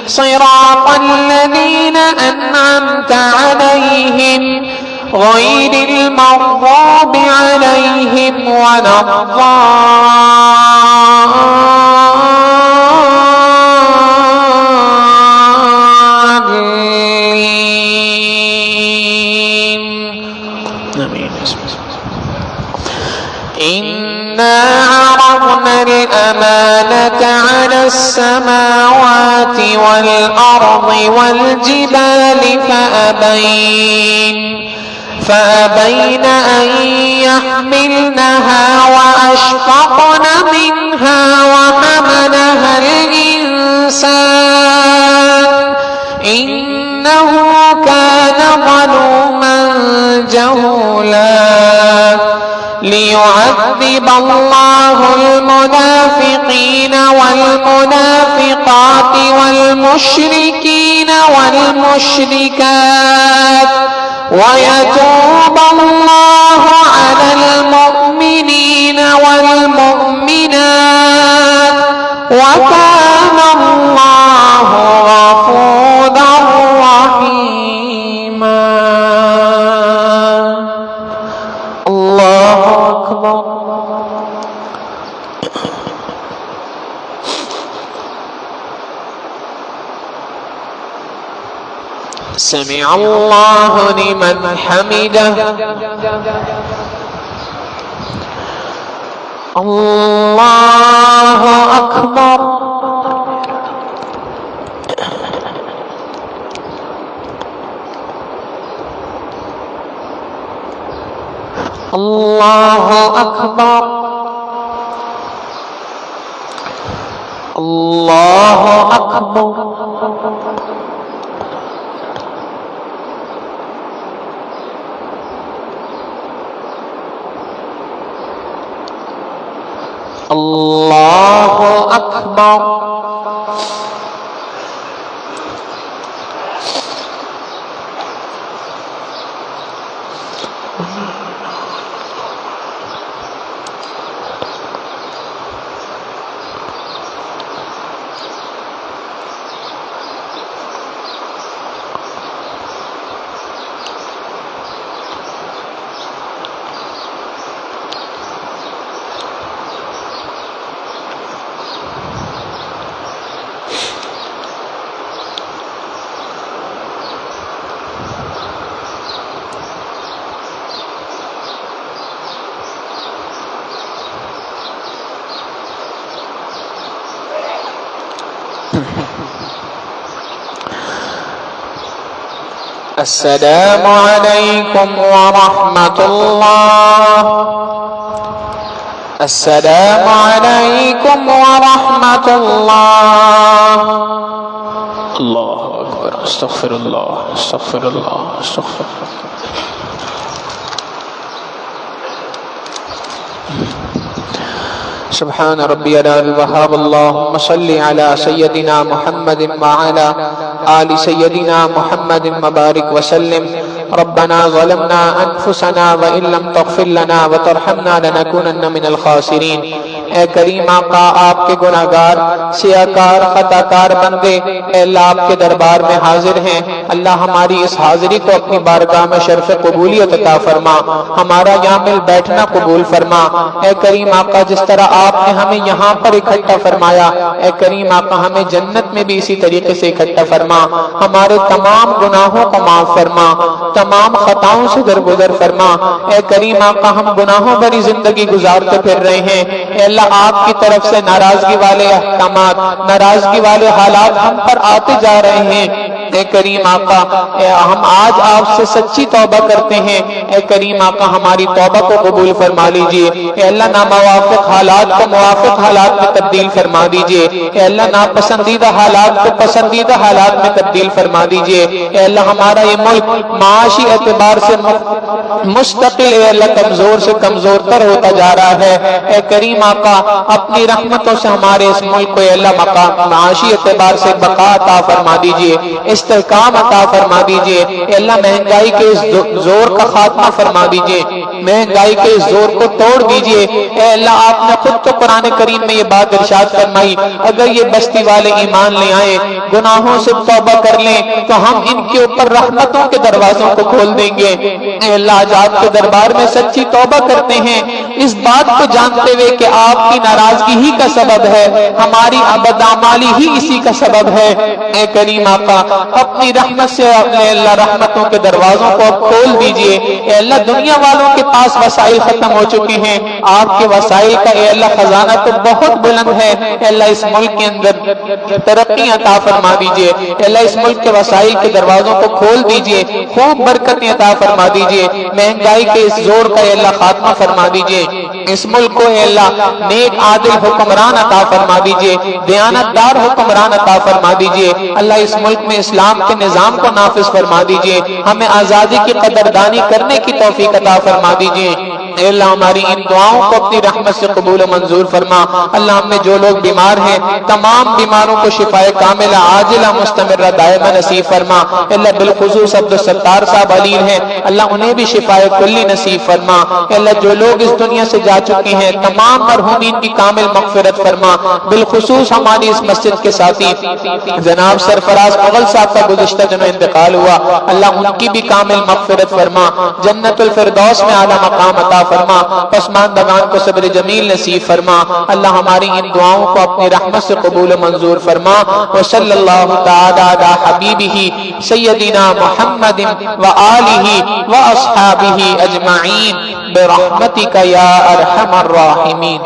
صراط الذين أنعمت عليهم غير المغضوب عليهم ولا الضالين. إنا عرضنا الأمانة على السماوات والأرض والجبال فأبين أن يحملنها وأشفقن منها وحملها الإنسان إنه كان ظلوما جهولا. ليعذب الله المنافقين والمنافقات والمشركين والمشركات ويتوب الله على المؤمنين والمؤمنات وكان الله غفورا رحيما. الله أكبر. سمع الله لمن حمده. الله أكبر. الله أكبر. الله أكبر. الله أكبر. السلام عليكم ورحمة الله. السلام عليكم ورحمة الله. الله أكبر. استغفر الله استغفر الله استغفر الله. سبحان ربي الوهاب. اللهم صل على سيدنا محمد وعلى آل سيدنا محمد وبارك وسلم. ربنا ظلمنا أنفسنا وإن لم تغفر لنا وترحمنا لنكونن من الخاسرين. اے کریم آقا، آپ کے گناہگار سیاکار خطاکار بندے اے اللہ آپ کے دربار میں حاضر ہیں. اللہ ہماری اس حاضری کو اپنی بارگاہ میں شرف قبولیت عطا فرما. ہمارا یہاں مل بیٹھنا قبول فرما. اے کریم آقا، جس طرح آپ نے ہمیں یہاں پر اکٹھا فرمایا، اے کریم آقا ہمیں جنت میں بھی اسی طریقے سے اکٹھا فرما. ہمارے تمام گناہوں کو معاف فرما، تمام خطاؤں سے درگزر فرما. اے کریم آقا، ہم گناہوں بھری زندگی گزارتے پھر رہے ہیں. اے اللہ، آپ کی طرف سے ناراضگی والے احکامات، ناراضگی والے حالات ہم پر آتے جا رہے ہیں. اے کریم آقا، ہم آج آپ سے سچی توبہ کرتے ہیں. اے کریم آقا، ہماری توبہ کو قبول فرما لیجئے. اے اللہ، ناموافق حالات کو موافق حالات میں تبدیل فرما دیجئے. اے اللہ، ناپسندیدہ حالات کو پسندیدہ حالات میں تبدیل فرما دیجئے. اے اللہ، ہمارا یہ ملک معاشی اعتبار سے مستقل اے اللہ کمزور سے کمزور تر ہوتا جا رہا ہے. اے کریم آقا، اپنی رحمتوں سے ہمارے اس ملک کو اے اللہ معاشی اعتبار سے بقا عطا فرما دیجئے، استحکام عطا فرما دیجئے. اے اللہ، مہنگائی کے اس زور کا خاتمہ فرما دیجئے، مہنگائی کے اس زور کو توڑ دیجئے. اے اللہ، آپ نے خود تو قرآن کریم میں یہ بات ارشاد فرمائی، اگر یہ بستی والے ایمان لے آئیں، گناہوں سے توبہ کر لیں تو ہم ان کے اوپر رحمتوں کے دروازوں کو کھول دیں گے. اے اللہ، آج آپ کے دربار میں سچی توبہ کرتے ہیں، اس بات کو جانتے ہوئے کہ آپ کی ناراضگی ہی کا سبب ہے، ہماری بدعمالی ہی اسی کا سبب ہے. اے کریم آقا، اپنی رحمت سے اے اللہ رحمتوں کے دروازوں کو کھول دیجئے. اے اللہ، دنیا والوں کے پاس وسائل ختم ہو چکی ہیں، آپ کے وسائل کا اے اللہ خزانہ تو بہت بلند ہے. اے اللہ، اس ملک کے اندر ترقی عطا فرما دیجئے. اے اللہ، اس ملک کے وسائل کے دروازوں کو کھول دیجئے، خوب برکتیں عطا فرما دیجئے. مہنگائی کے اس زور کا اے اللہ خاتمہ فرما دیجئے. اس ملک کو اے اللہ نیک عادل حکمران عطا فرما دیجئے، دیانتدار حکمران عطا فرما دیجئے. اللہ، اس ملک میں اسلام کے نظام کو نافذ فرما دیجئے. ہمیں آزادی کی قدردانی کرنے کی توفیق عطا فرما دیجئے. اے اللہ ہماری ان دعاؤں کو اپنی رحمت سے قبول و منظور فرما۔ اللہ ہم میں جو لوگ بیمار ہیں تمام بیماروں کو شفائے کاملہ عاجلہ مستمرہ دائمہ نصیب فرما۔ اے اللہ بالخصوص عبدالستار صاحب علیل ہیں، اللہ انہیں بھی شفائے کلی نصیب فرما۔ اے اللہ جو لوگ اس دنیا سے جا چکے ہیں تمام مرحومین کی کامل مغفرت فرما۔ بالخصوص ہماری اس مسجد کے ساتھی جناب سرفراز مغل صاحب کا گزشتہ دنوں انتقال ہوا، اللہ ان کی بھی کامل مغفرت فرما، جنت الفردوس میں اعلیٰ مقام عطا فرما، پسماندگان کو صبر جمیل نصیب فرما۔ اللہ ہماری ان دعاؤں کو اپنی رحمت سے قبول و منظور فرما۔ وصلی اللہ تعالی علی حبیبہ سیدنا محمد وآلہ واصحابہ اجمعین برحمتک یا ارحم الراحمین۔